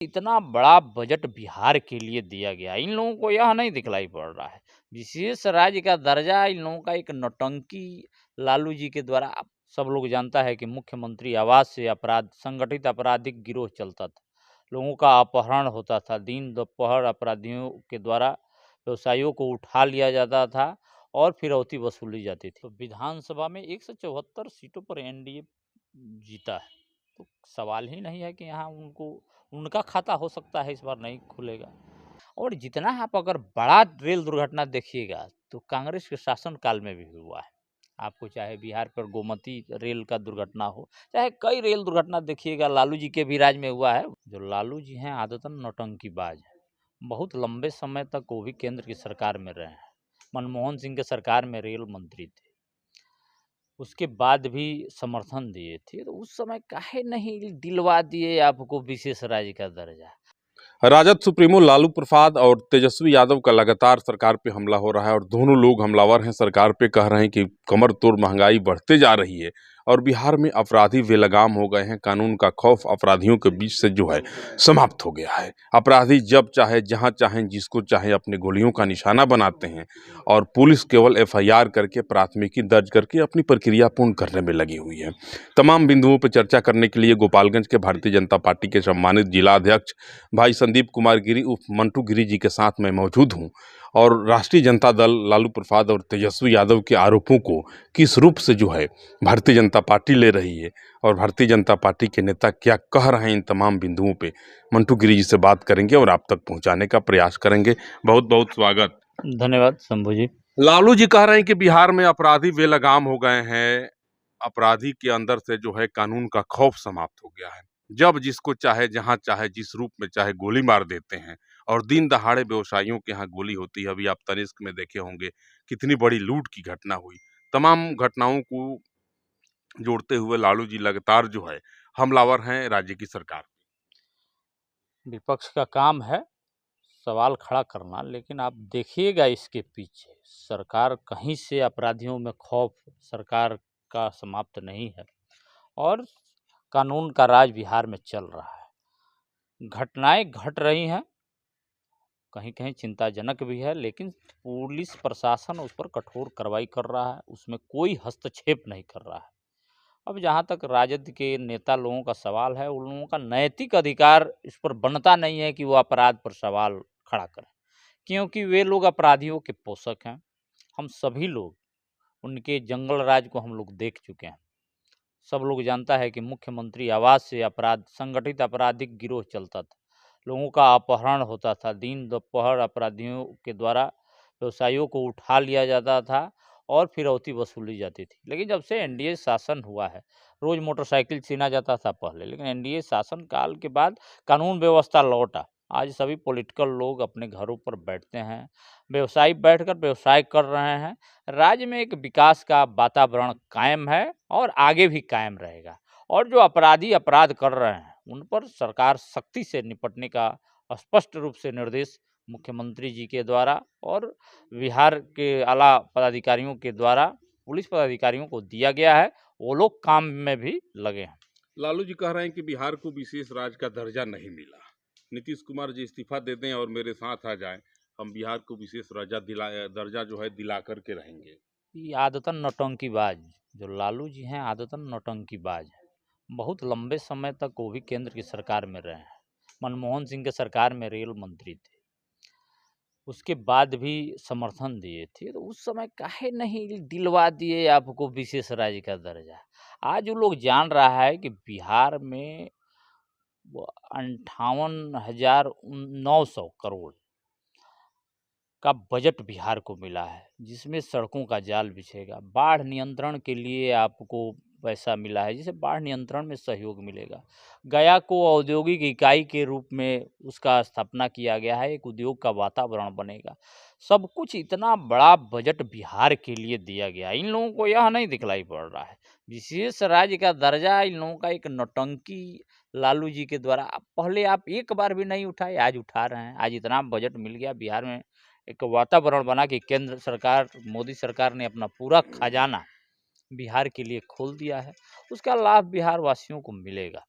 इतना बड़ा बजट बिहार के लिए दिया गया, इन लोगों को यह नहीं दिखलाई पड़ रहा है। विशेष राज्य का दर्जा इन लोगों का एक नौटंकी लालू जी के द्वारा आप सब लोग जानता है कि मुख्यमंत्री आवास से अपराध संगठित आपराधिक गिरोह चलता था। लोगों का अपहरण होता था, दिन दोपहर अपराधियों के द्वारा व्यवसायियों को उठा लिया जाता था और फिरौती वसूली जाती थी। तो विधानसभा में 174 सीटों पर एनडीए जीता है। तो सवाल ही नहीं है कि यहाँ उनको उनका खाता हो सकता है इस बार नहीं खुलेगा। और जितना आप अगर बड़ा रेल दुर्घटना देखिएगा तो कांग्रेस के शासनकाल में भी हुआ है। आपको चाहे बिहार पर गोमती रेल का दुर्घटना हो, चाहे कई रेल दुर्घटना देखिएगा, लालू जी के भी राज में हुआ है। जो लालू जी हैं आदतन नौटंकीबाज हैं। बहुत लंबे समय तक वो भी केंद्र की सरकार में रहे हैं। मनमोहन सिंह के सरकार में रेल मंत्री थे, उसके बाद भी समर्थन दिए थे। तो उस समय काहे नहीं दिलवा दिए आपको विशेष राज्य का दर्जा। राजद सुप्रीमो लालू प्रसाद और तेजस्वी यादव का लगातार सरकार पे हमला हो रहा है और दोनों लोग हमलावर हैं। सरकार पे कह रहे हैं कि कमर तोड़ महंगाई बढ़ते जा रही है और बिहार में अपराधी बेलगाम हो गए हैं। कानून का खौफ अपराधियों के बीच से जो है समाप्त हो गया है। अपराधी जब चाहे जहां चाहें जिसको चाहे अपने गोलियों का निशाना बनाते हैं और पुलिस केवल एफआईआर करके प्राथमिकी दर्ज करके अपनी प्रक्रिया पूर्ण करने में लगी हुई है। तमाम बिंदुओं पर चर्चा करने के लिए गोपालगंज के भारतीय जनता पार्टी के सम्मानित जिला अध्यक्ष भाई संदीप कुमार गिरी उर्फ मंटू गिरी जी के साथ मैं मौजूद हूं और राष्ट्रीय जनता दल लालू प्रसाद और तेजस्वी यादव के आरोपों को किस रूप से जो है भारतीय जनता पार्टी ले रही है और भारतीय जनता पार्टी के नेता क्या कह रहे हैं, इन तमाम बिंदुओं पे मंटू गिरी जी से बात करेंगे और आप तक पहुंचाने का प्रयास करेंगे। बहुत बहुत स्वागत। धन्यवाद शंभू जी। लालू जी कह रहे हैं कि बिहार में अपराधी बेलगाम हो गए हैं। अपराधी के अंदर से जो है कानून का खौफ समाप्त हो गया है। जब जिसको चाहे जहां चाहे जिस रूप में चाहे गोली मार देते हैं और दिन दहाड़े व्यवसायियों के यहाँ गोली होती है। अभी आप तनिष्क में देखे होंगे कितनी बड़ी लूट की घटना हुई। तमाम घटनाओं को जोड़ते हुए लालू जी लगातार जो है हमलावर हैं राज्य की सरकार। विपक्ष का काम है सवाल खड़ा करना, लेकिन आप देखिएगा इसके पीछे सरकार कहीं से अपराधियों में खौफ सरकार का समाप्त नहीं है और कानून का राज बिहार में चल रहा है। घटनाएं घट रही हैं, कहीं कहीं चिंताजनक भी है, लेकिन पुलिस प्रशासन उस पर कठोर कार्रवाई कर रहा है, उसमें कोई हस्तक्षेप नहीं कर रहा है। अब जहाँ तक राजद के नेता लोगों का सवाल है, उन लोगों का नैतिक अधिकार इस पर बनता नहीं है कि वो अपराध पर सवाल खड़ा करें, क्योंकि वे लोग अपराधियों के पोषक हैं। हम सभी लोग उनके जंगल राज को हम लोग देख चुके हैं। सब लोग जानता है कि मुख्यमंत्री आवास से अपराध संगठित आपराधिक गिरोह चलता था। लोगों का अपहरण होता था, दिन दोपहर अपराधियों के द्वारा व्यवसायियों को उठा लिया जाता था और फिरौती वसूली जाती थी। लेकिन जब से एनडीए शासन हुआ है, रोज मोटरसाइकिल छीना जाता था पहले, लेकिन एनडीए शासन काल के बाद कानून व्यवस्था लौटा। आज सभी पॉलिटिकल लोग अपने घरों पर बैठते हैं, व्यवसायी बैठकर व्यवसाय कर रहे हैं। राज्य में एक विकास का वातावरण कायम है और आगे भी कायम रहेगा। और जो अपराधी अपराध कर रहे हैं उन पर सरकार सख्ती से निपटने का स्पष्ट रूप से निर्देश मुख्यमंत्री जी के द्वारा और बिहार के आला पदाधिकारियों के द्वारा पुलिस पदाधिकारियों को दिया गया है। वो लोग काम में भी लगे हैं। लालू जी कह रहे हैं कि बिहार को विशेष राज्य का दर्जा नहीं मिला। नीतीश कुमार जी इस्तीफा दे दें और मेरे साथ आ जाएं, हम बिहार को विशेष दर्जा जो है दिला करके रहेंगे। ये आदतन नौटंकीबाज जो लालू जी हैं आदतन नौटंकीबाज हैं। बहुत लंबे समय तक वो भी केंद्र की सरकार में रहे हैं। मनमोहन सिंह के सरकार में रेल मंत्री थे, उसके बाद भी समर्थन दिए थे। तो उस समय काहे नहीं दिलवा दिए आपको विशेष राज्य का दर्जा। आज वो लोग जान रहा है कि बिहार में 58,900 करोड़ का बजट बिहार को मिला है, जिसमें सड़कों का जाल बिछेगा, बाढ़ नियंत्रण के लिए आपको पैसा मिला है, जिसे बाढ़ नियंत्रण में सहयोग मिलेगा। गया को औद्योगिक इकाई के रूप में उसका स्थापना किया गया है, एक उद्योग का वातावरण बनेगा। सब कुछ इतना बड़ा बजट बिहार के लिए दिया गया, इन लोगों को यह नहीं दिखलाई पड़ रहा है। विशेष राज्य का दर्जा इन लोगों का एक नौटंकी लालू जी के द्वारा पहले आप एक बार भी नहीं उठाए, आज उठा रहे हैं। आज इतना बजट मिल गया, बिहार में एक वातावरण बना कि केंद्र सरकार मोदी सरकार ने अपना पूरा खजाना बिहार के लिए खोल दिया है। उसका लाभ बिहार वासियों को मिलेगा।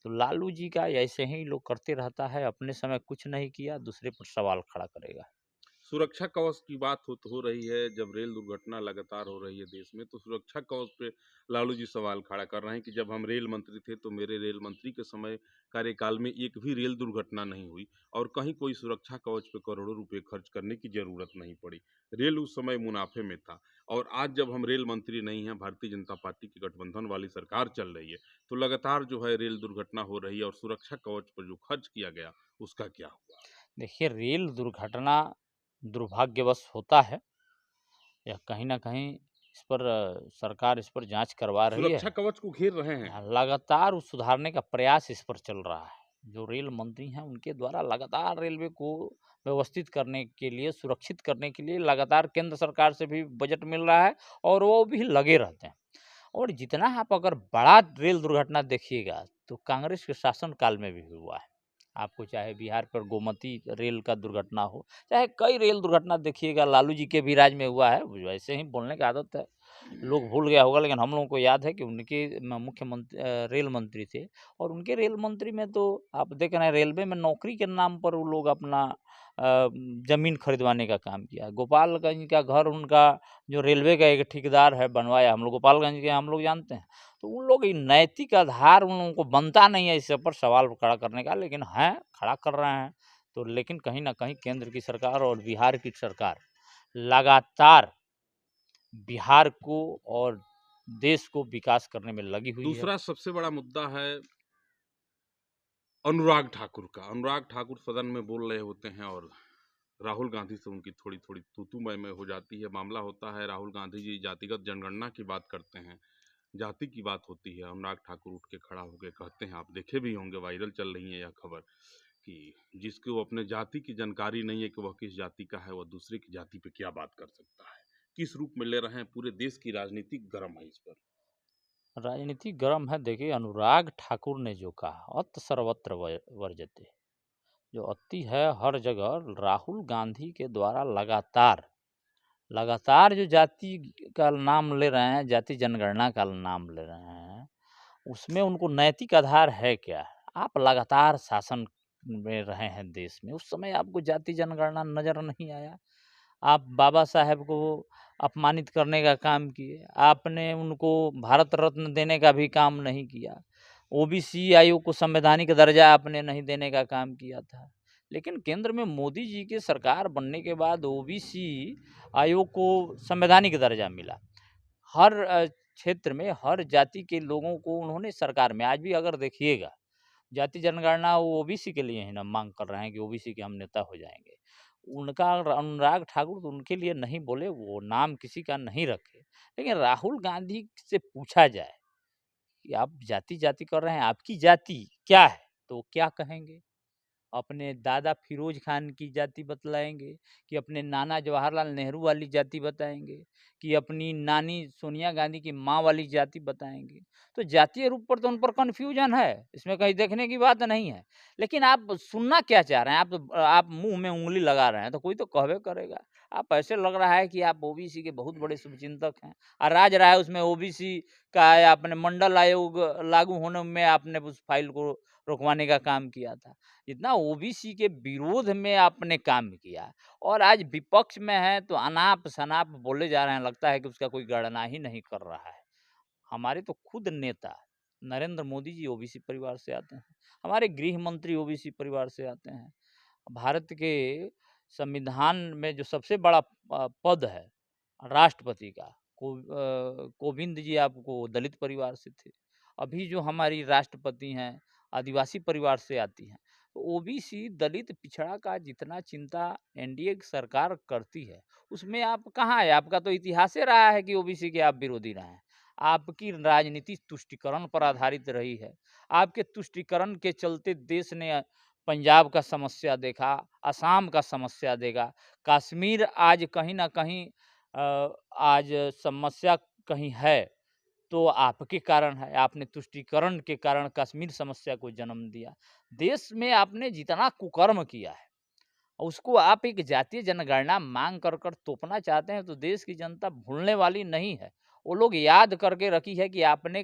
तो लालू जी का ऐसे ही लोग करते रहता है, अपने समय कुछ नहीं किया, दूसरे पर सवाल खड़ा करेगा। सुरक्षा कवच की बात हो रही है, जब रेल दुर्घटना लगातार हो रही है देश में, तो सुरक्षा कवच पे लालू जी सवाल खड़ा कर रहे हैं कि जब हम रेल मंत्री थे तो मेरे रेल मंत्री के समय कार्यकाल में एक भी रेल दुर्घटना नहीं हुई और कहीं कोई सुरक्षा कवच पे करोड़ों रुपए खर्च करने की जरूरत नहीं पड़ी। रेल उस समय मुनाफे में था और आज जब हम रेल मंत्री नहीं हैं, भारतीय जनता पार्टी की गठबंधन वाली सरकार चल रही है, तो लगातार जो है रेल दुर्घटना हो रही है और सुरक्षा कवच पर जो खर्च किया गया उसका क्या हुआ? देखिए, रेल दुर्घटना दुर्भाग्यवश होता है, या कहीं न कहीं इस पर सरकार इस पर जाँच करवा रही सुरक्षा है। कवच को घेर रहे हैं। लगातार उस सुधारने का प्रयास इस पर चल रहा है। जो रेल मंत्री हैं, उनके द्वारा लगातार रेलवे को व्यवस्थित करने के लिए, सुरक्षित करने के लिए लगातार केंद्र सरकार से भी बजट मिल रहा है और वो भी लगे रहते हैं। और जितना आप अगर बड़ा रेल दुर्घटना देखिएगा, तो कांग्रेस के शासनकाल में भी हुआ है। आपको चाहे बिहार पर गोमती रेल का दुर्घटना हो, चाहे कई रेल दुर्घटना देखिएगा, लालू जी के भी राज में हुआ है। वैसे ही बोलने की आदत है, लोग भूल गया होगा, लेकिन हम लोगों को याद है कि उनके मुख्यमंत्री रेल मंत्री थे। और उनके रेल मंत्री में तो आप देख रहे हैं, रेलवे में नौकरी के नाम पर वो लोग अपना ज़मीन खरीदवाने का काम किया। गोपालगंज का घर उनका जो रेलवे का एक ठेकेदार है बनवाया, हम लोग गोपालगंज के हम लोग जानते हैं। तो उन लोग ये नैतिक आधार उन लोगों को बनता नहीं है इस पर सवाल खड़ा करने का, लेकिन हैं, खड़ा कर रहे हैं। तो लेकिन कहीं न कहीं केंद्र की सरकार और बिहार की सरकार लगातार बिहार को और देश को विकास करने में लगी हुई है। दूसरा सबसे बड़ा मुद्दा है अनुराग ठाकुर का। अनुराग ठाकुर सदन में बोल रहे होते हैं और राहुल गांधी से उनकी थोड़ी-थोड़ी तू-तू मैं-मैं हो जाती है। मामला होता है, राहुल गांधी जी जातिगत जनगणना की बात करते हैं, जाति की बात होती है, अनुराग ठाकुर उठ के खड़ा होके कहते हैं, आप देखे भी होंगे, वायरल चल रही है यह खबर कि जिसको अपने जाति की जानकारी नहीं है कि वह किस जाति का है, वह दूसरे की जाति पे क्या बात कर सकता है। किस रूप में ले रहे हैं, पूरे देश की राजनीति गर्म है इस पर। राजनीति गर्म है। देखिए, अनुराग ठाकुर ने जो कहा, अत सर्वत्र वर्जते, जो अति है हर जगह। राहुल गांधी के द्वारा लगातार लगातार जो जाति का नाम ले रहे हैं, जाति जनगणना का नाम ले रहे हैं, उसमें उनको नैतिक आधार है क्या? आप लगातार शासन में रहे हैं देश में, उस समय आपको जाति जनगणना नज़र नहीं आया। आप बाबा साहेब को अपमानित करने का काम किए, आपने उनको भारत रत्न देने का भी काम नहीं किया। ओबीसी आयोग को संवैधानिक दर्जा आपने नहीं देने का काम किया था। लेकिन केंद्र में मोदी जी की सरकार बनने के बाद ओबीसी आयोग को संवैधानिक दर्जा मिला। हर क्षेत्र में हर जाति के लोगों को उन्होंने सरकार में, आज भी अगर देखिएगा, जाति जनगणना वो ओबीसी के लिए ही ना मांग कर रहे हैं कि ओबीसी के हम नेता हो जाएंगे। उनका अनुराग ठाकुर तो उनके लिए नहीं बोले, वो नाम किसी का नहीं रखे। लेकिन राहुल गांधी से पूछा जाए कि आप जाति जाति कर रहे हैं, आपकी जाति क्या है, तो वो क्या कहेंगे? अपने दादा फिरोज खान की जाति बतलाएंगे, कि अपने नाना जवाहरलाल नेहरू वाली जाति बताएंगे, कि अपनी नानी सोनिया गांधी की माँ वाली जाति बताएंगे। तो जातीय रूप पर तो उन पर कन्फ्यूजन है, इसमें कहीं देखने की बात नहीं है। लेकिन आप सुनना क्या चाह रहे हैं? आप मुंह में उंगली लगा रहे हैं, तो कोई तो कहबे करेगा। आप ऐसे लग रहा है कि आप ओबीसी के बहुत बड़े शुभचिंतक हैं, और राज रहा है उसमें ओबीसी का, या अपने मंडल आयोग लागू होने में आपने उस फाइल को रुकवाने का काम किया था। जितना ओबीसी के विरोध में आपने काम किया, और आज विपक्ष में है तो अनाप-शनाप बोले जा रहे हैं, लगता है कि उसका कोई गणना ही नहीं कर रहा है। हमारे तो खुद नेता नरेंद्र मोदी जी ओबीसी परिवार से आते हैं, हमारे गृह मंत्री ओबीसी परिवार से आते हैं। भारत के संविधान में जो सबसे बड़ा पद है राष्ट्रपति का, कोविंद जी आपको दलित परिवार से थे। अभी जो हमारी राष्ट्रपति हैं, आदिवासी परिवार से आती हैं। तो ओबीसी दलित पिछड़ा का जितना चिंता एनडीए की सरकार करती है, उसमें आप कहाँ है? आपका तो इतिहास ही रहा है कि ओबीसी के आप विरोधी रहे हैं। आपकी राजनीति तुष्टिकरण पर आधारित रही है। आपके तुष्टिकरण के चलते देश ने पंजाब का समस्या देखा, असम का समस्या देखा, कश्मीर आज कहीं न कहीं आज समस्या कहीं है, तो आपके कारण है। आपने तुष्टिकरण के कारण कश्मीर समस्या को जन्म दिया। देश में आपने जितना कुकर्म किया है, उसको आप एक जातीय जनगणना मांग कर तोपना चाहते हैं, तो देश की जनता भूलने वाली नहीं है। वो लोग याद करके रखी है कि आपने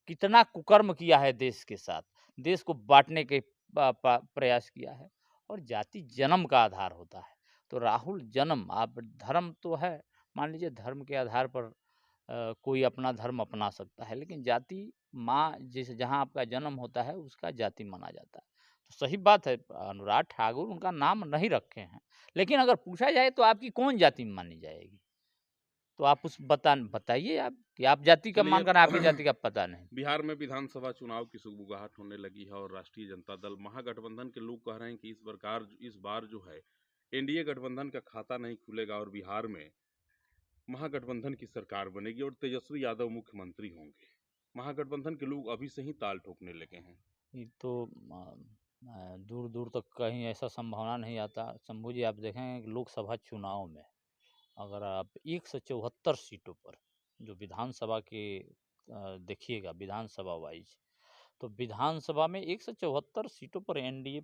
कितना कुकर्म किया है देश के साथ। देश को बांटने के प्रयास किया है। और जाति जन्म का आधार होता है। तो राहुल जन्म, आप धर्म तो है, मान लीजिए धर्म के आधार पर कोई अपना धर्म अपना सकता है, लेकिन जाति माँ जिस जहाँ आपका जन्म होता है उसका जाति माना जाता है। तो सही बात है, अनुराग ठाकुर उनका नाम नहीं रखे हैं, लेकिन अगर पूछा जाए तो आपकी कौन जाति मानी जाएगी? तो आप उस बताइए आप कि आप जाति कब चलिए, मानकर आपकी जाति का पता नहीं। बिहार में विधानसभा चुनाव की सुगबुगाहट होने लगी है और राष्ट्रीय जनता दल महागठबंधन के लोग कह रहे हैं कि इस बार जो है एनडीए गठबंधन का खाता नहीं खुलेगा और बिहार में महागठबंधन की सरकार बनेगी और तेजस्वी यादव मुख्यमंत्री होंगे। महागठबंधन के लोग अभी से ही ताल ठोकने लगे हैं। ये तो दूर दूर तक कहीं ऐसा संभावना नहीं आता। शंभू जी, आप देखें लोकसभा चुनाव में अगर आप 174 सीटों पर जो विधानसभा के देखिएगा विधानसभा वाइज, तो विधानसभा में 174 सीटों पर एनडीए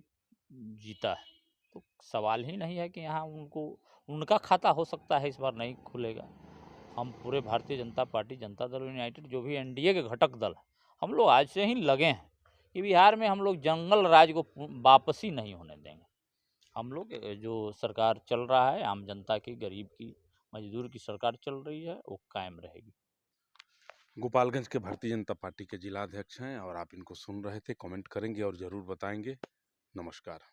जीता है। तो सवाल ही नहीं है कि यहाँ उनका खाता हो सकता है इस बार नहीं खुलेगा। हम पूरे भारतीय जनता पार्टी, जनता दल यूनाइटेड, जो भी एनडीए के घटक दल है, हम लोग आज से ही लगे हैं कि बिहार में हम लोग जंगल राज को वापसी नहीं होने देंगे। हम लोग जो सरकार चल रहा है आम जनता की, गरीब की, मजदूर की सरकार चल रही है, वो कायम रहेगी। गोपालगंज के भारतीय जनता पार्टी के जिलाध्यक्ष हैं और आप इनको सुन रहे थे। कमेंट करेंगे और ज़रूर बताएंगे। नमस्कार।